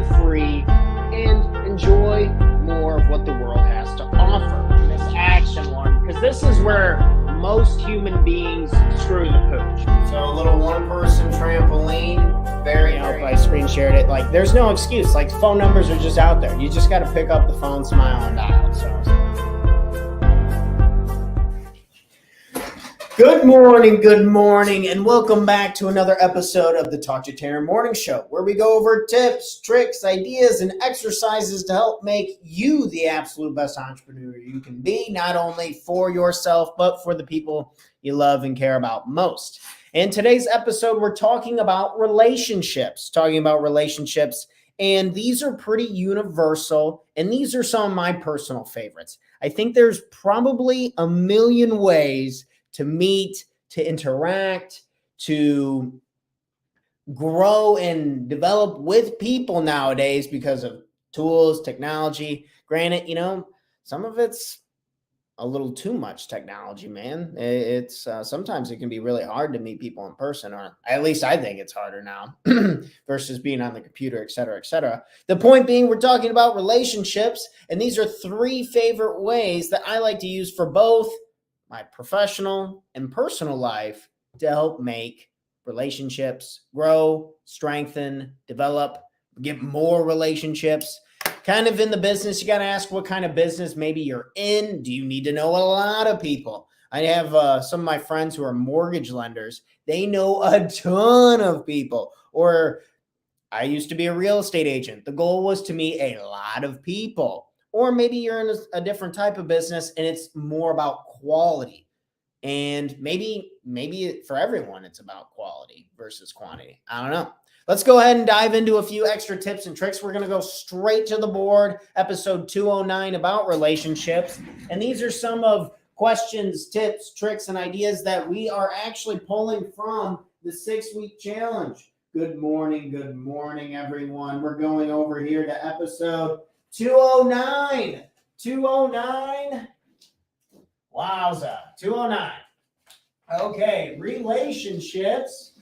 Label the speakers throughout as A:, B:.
A: free, and enjoy more of what the world has to offer in this action one, because this is where most human beings screw the pooch.
B: So a little one-person trampoline, very
A: I screen shared it. Like, there's no excuse. Like, phone numbers are just out there. You just got to pick up the phone, smile, and dial. So. Good morning, and welcome back to another episode of the Talk to Taryn Morning Show, where we go over tips, tricks, ideas, and exercises to help make you the absolute best entrepreneur you can be, not only for yourself, but for the people you love and care about most. In today's episode, we're talking about relationships, and these are pretty universal, and these are some of my personal favorites. I think there's probably a million ways to meet, to interact, to grow and develop with people nowadays because of tools, technology. Granted, some of it's a little too much technology, man. It's sometimes it can be really hard to meet people in person, or at least I think it's harder now versus being on the computer, et cetera, et cetera. The point being, we're talking about relationships, and these are 3 favorite ways that I like to use for both my professional and personal life to help make relationships grow, strengthen, develop, get more relationships. Kind of in the business, you got to ask what kind of business maybe you're in. Do you need to know a lot of people? I have some of my friends who are mortgage lenders. They know a ton of people. Or I used to be a real estate agent. The goal was to meet a lot of people. Or maybe you're in a different type of business and it's more about quality. And maybe for everyone, it's about quality versus quantity. I don't know. Let's go ahead and dive into a few extra tips and tricks. We're going to go straight to the board. Episode 209 about relationships. And these are some of questions, tips, tricks, and ideas that we are actually pulling from the 6-week challenge. Good morning, everyone. We're going over here to episode 209. Wowza. 209. Okay, relationships.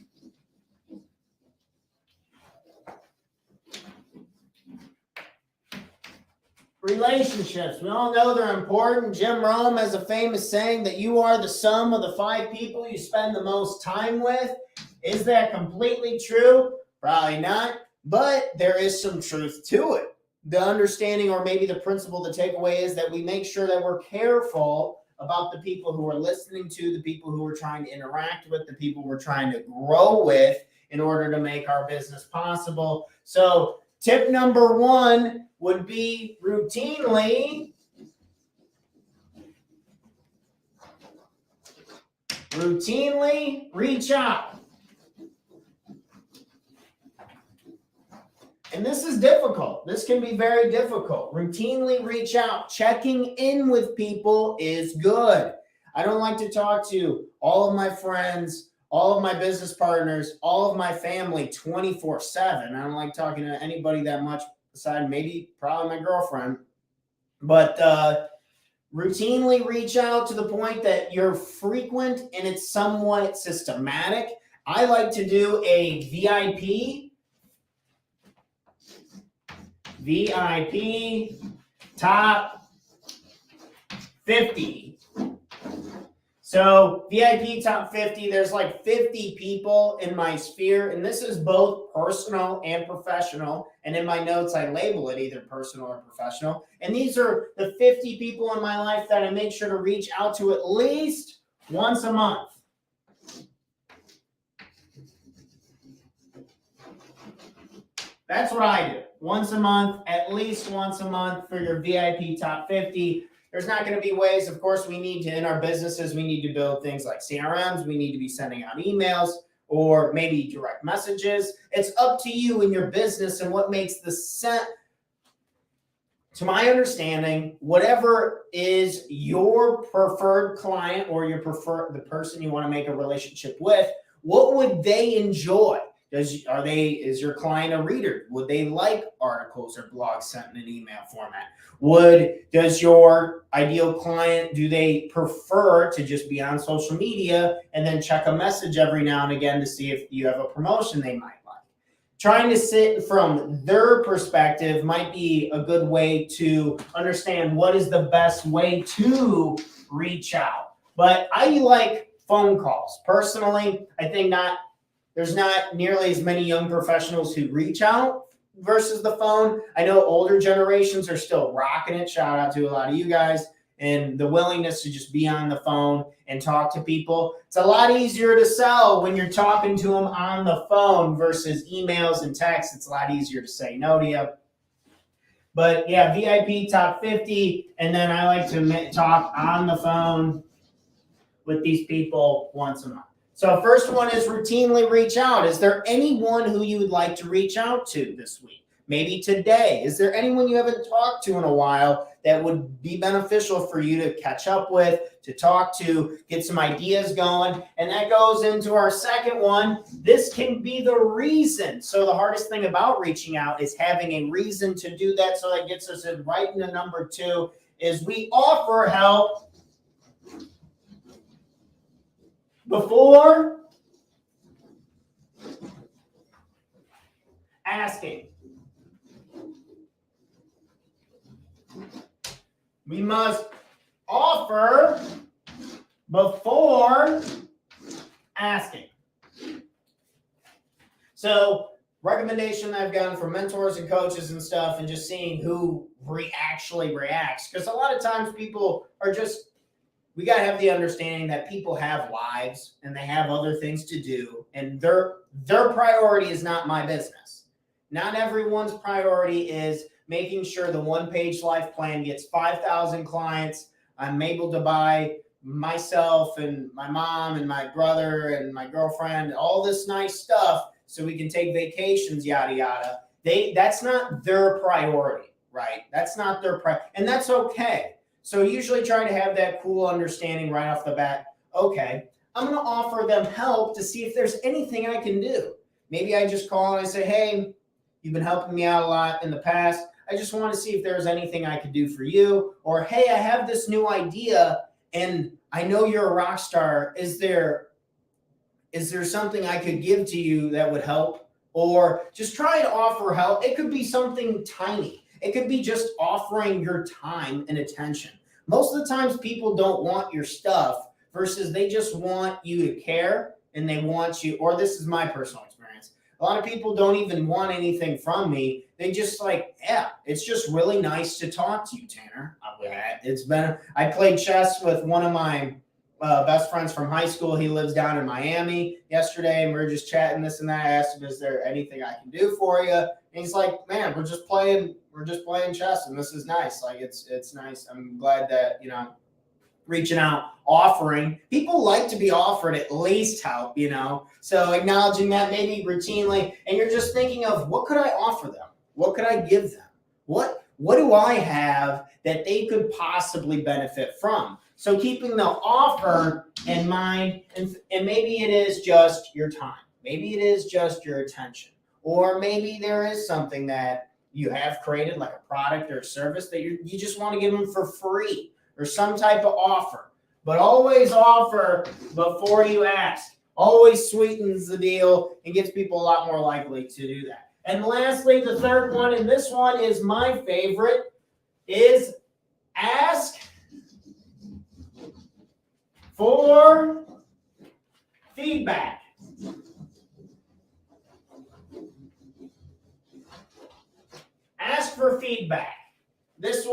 A: We all know they're important. Jim Rohn has a famous saying that you are the sum of the 5 people you spend the most time with. Is that completely true? Probably not, but there is some truth to it. The understanding, or maybe the principle, the takeaway is that we make sure that we're careful about the people who are listening to, the people who we're trying to interact with, the people we're trying to grow with in order to make our business possible. So tip number 1 would be routinely reach out. And this is difficult. This can be very difficult. Routinely reach out. Checking in with people is good. I don't like to talk to all of my friends, all of my business partners, all of my family 24/7. I don't like talking to anybody that much aside probably my girlfriend. But routinely reach out to the point that you're frequent and it's somewhat systematic. I like to do a VIP top 50. So VIP top 50, there's like 50 people in my sphere, and this is both personal and professional. And in my notes, I label it either personal or professional. And these are the 50 people in my life that I make sure to reach out to at least once a month. That's what I do. Once a month, at least once a month for your VIP top 50. There's not going to be ways, of course, we need to, in our businesses, we need to build things like CRMs. We need to be sending out emails or maybe direct messages. It's up to you in your business and what makes the sense. To my understanding, whatever is your preferred client or the person you want to make a relationship with, what would they enjoy? Is your client a reader? Would they like articles or blogs sent in an email format? Does your ideal client, do they prefer to just be on social media and then check a message every now and again to see if you have a promotion they might like? trying to sit from their perspective might be a good way to understand what is the best way to reach out. But I like phone calls. Personally, I think there's not nearly as many young professionals who reach out versus the phone. I know older generations are still rocking it. Shout out to a lot of you guys. And the willingness to just be on the phone and talk to people. It's a lot easier to sell when you're talking to them on the phone versus emails and texts. It's a lot easier to say no to you. But yeah, VIP top 50. And then I like to talk on the phone with these people once a month. So first one is routinely reach out. Is there anyone who you would like to reach out to this week? Maybe today. Is there anyone you haven't talked to in a while that would be beneficial for you to catch up with, to talk to, get some ideas going? And that goes into our second one. This can be the reason. So the hardest thing about reaching out is having a reason to do that. So that gets us in right into number 2 is we offer help before asking. We must offer before asking. So, recommendation that I've gotten from mentors and coaches and stuff, and just seeing who actually reacts. Because a lot of times people are just, we got to have the understanding that people have lives and they have other things to do, and their priority is not my business. Not everyone's priority is making sure the one-page life plan gets 5,000 clients. I'm able to buy myself and my mom and my brother and my girlfriend all this nice stuff so we can take vacations, yada, yada. That's not their priority, right? That's not their priority, and that's okay. So usually try to have that cool understanding right off the bat. Okay, I'm going to offer them help to see if there's anything I can do. Maybe I just call and I say, hey, you've been helping me out a lot in the past. I just want to see if there's anything I could do for you. Or, hey, I have this new idea and I know you're a rock star. Is there something I could give to you that would help? Or just try to offer help. It could be something tiny. It could be just offering your time and attention. Most of the times people don't want your stuff versus they just want you to care and they want you, or this is my personal experience. A lot of people don't even want anything from me. They just like, yeah, it's just really nice to talk to you, Tanner. I played chess with one of my best friends from high school. He lives down in Miami yesterday, and we were just chatting this and that. I asked him, is there anything I can do for you? And he's like, man, we're just playing chess, and this is nice. Like, it's nice. I'm glad that, reaching out, offering. People like to be offered at least help, So acknowledging that maybe routinely, and you're just thinking of, what could I offer them? What could I give them? What do I have that they could possibly benefit from? So keeping the offer in mind, and maybe it is just your time. Maybe it is just your attention. Or maybe there is something that you have created, like a product or a service that you just want to give them for free, or some type of offer. But always offer before you ask. Always sweetens the deal and gets people a lot more likely to do that. And lastly, the third one, and this one is my favorite, is ask for feedback. Ask for feedback. This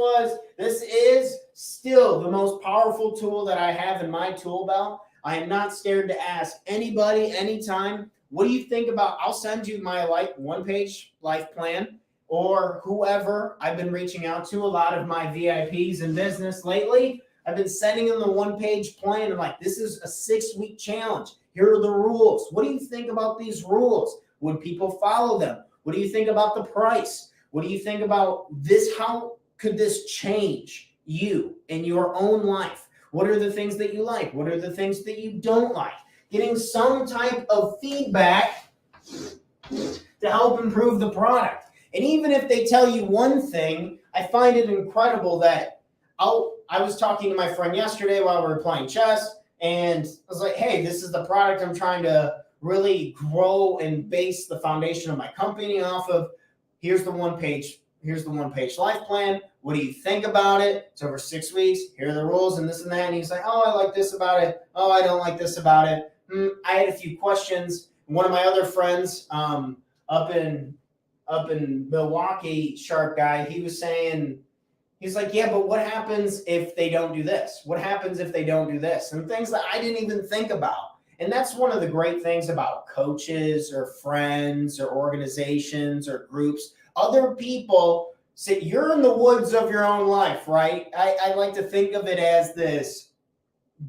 A: is still the most powerful tool that I have in my tool belt. I am not scared to ask anybody anytime, what do you think about, I'll send you my one-page life plan, or whoever I've been reaching out to, a lot of my VIPs in business lately, I've been sending them the one-page plan. I'm like, this is a 6-week challenge. Here are the rules. What do you think about these rules? Would people follow them? What do you think about the price? What do you think about this? How could this change you in your own life? What are the things that you like? What are the things that you don't like? Getting some type of feedback to help improve the product. And even if they tell you one thing, I find it incredible that I was talking to my friend yesterday while we were playing chess, and I was like, hey, this is the product I'm trying to really grow and base the foundation of my company off of. Here's the one page life plan. What do you think about it? It's over 6 weeks. Here are the rules and this and that. And he's like, oh, I like this about it. Oh, I don't like this about it. I had a few questions. One of my other friends up in Milwaukee, sharp guy, he was saying, he's like, yeah, but what happens if they don't do this? What happens if they don't do this? And things that I didn't even think about. And that's one of the great things about coaches or friends or organizations or groups. Other people say, you're in the woods of your own life, right? I like to think of it as this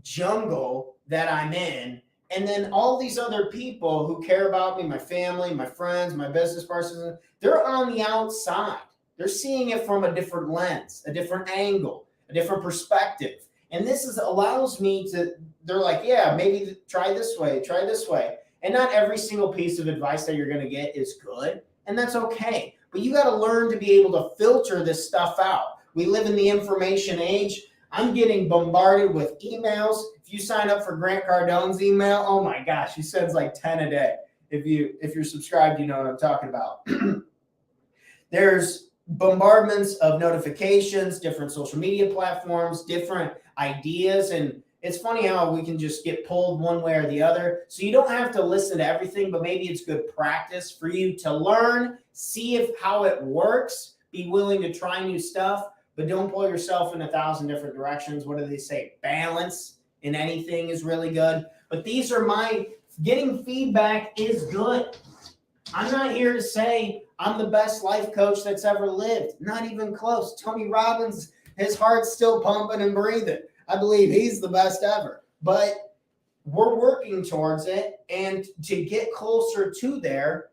A: jungle that I'm in. And then all these other people who care about me, my family, my friends, my business partners, they're on the outside. They're seeing it from a different lens, a different angle, a different perspective. And this allows me to, they're like, yeah, maybe try this way. And not every single piece of advice that you're going to get is good. And that's okay. But you got to learn to be able to filter this stuff out. We live in the information age. I'm getting bombarded with emails. If you sign up for Grant Cardone's email, oh my gosh, he sends like 10 a day. If you're subscribed, you know what I'm talking about. There's bombardments of notifications, different social media platforms, different ideas. And it's funny how we can just get pulled one way or the other. So you don't have to listen to everything, but maybe it's good practice for you to learn, see how it works, be willing to try new stuff. But don't pull yourself in 1,000 different directions. What do they say? Balance in anything is really good. But these are getting feedback is good. I'm not here to say I'm the best life coach that's ever lived. Not even close. Tony Robbins, his heart's still pumping and breathing. I believe he's the best ever. But we're working towards it. And to get closer to there,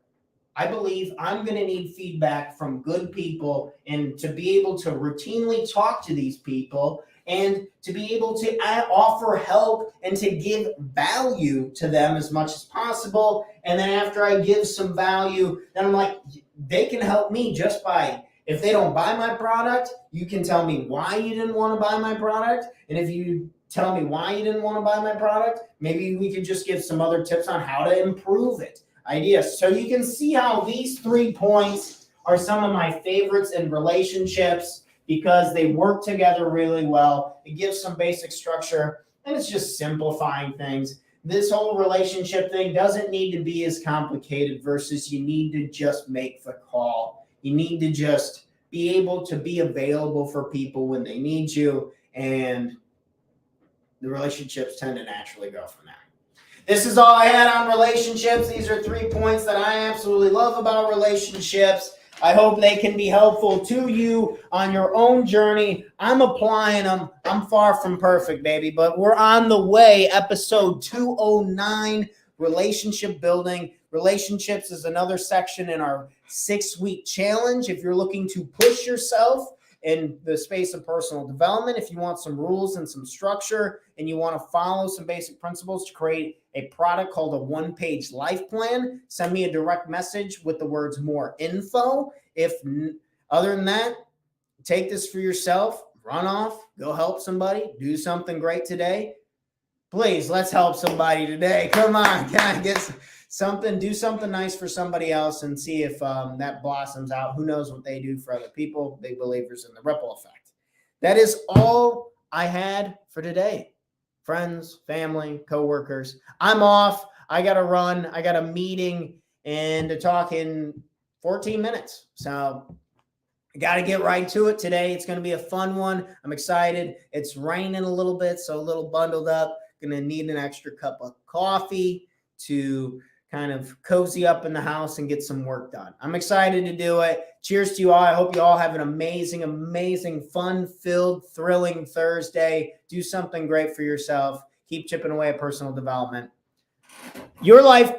A: I believe I'm going to need feedback from good people, and to be able to routinely talk to these people and to be able to offer help and to give value to them as much as possible. And then after I give some value, then I'm like, they can help me just by, if they don't buy my product, you can tell me why you didn't want to buy my product. And if you tell me why you didn't want to buy my product, maybe we could just give some other tips on how to improve it. Ideas. So you can see how these 3 points are some of my favorites in relationships because they work together really well. It gives some basic structure, and it's just simplifying things. This whole relationship thing doesn't need to be as complicated versus you need to just make the call. You need to just be able to be available for people when they need you, and the relationships tend to naturally go from there. This is all I had on relationships. These are 3 points that I absolutely love about relationships. I hope they can be helpful to you on your own journey. I'm applying them. I'm far from perfect, baby, but we're on the way. Episode 209, relationship building. Relationships is another section in our 6-week challenge. If you're looking to push yourself in the space of personal development, if you want some rules and some structure, and you want to follow some basic principles to create a product called a one-page life plan, send me a direct message with the words more info. Other than that, take this for yourself, run off, go help somebody, do something great today. Please, let's help somebody today. Come on, can I get something, do something nice for somebody else and see if that blossoms out. Who knows what they do for other people? Big believers in the ripple effect. That is all I had for today. Friends, family, coworkers. I'm off. I got to run. I got a meeting and to talk in 14 minutes. So I got to get right to it today. It's going to be a fun one. I'm excited. It's raining a little bit, so a little bundled up. Going to need an extra cup of coffee to kind of cozy up in the house and get some work done. I'm excited to do it. Cheers to you all. I hope you all have an amazing, amazing, fun-filled, thrilling Thursday. Do something great for yourself. Keep chipping away at personal development. Your life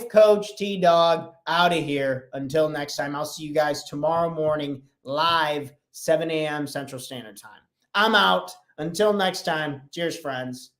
A: coach, T-Dog, out of here. Until next time, I'll see you guys tomorrow morning, live, 7 a.m. Central Standard Time. I'm out. Until next time, cheers, friends.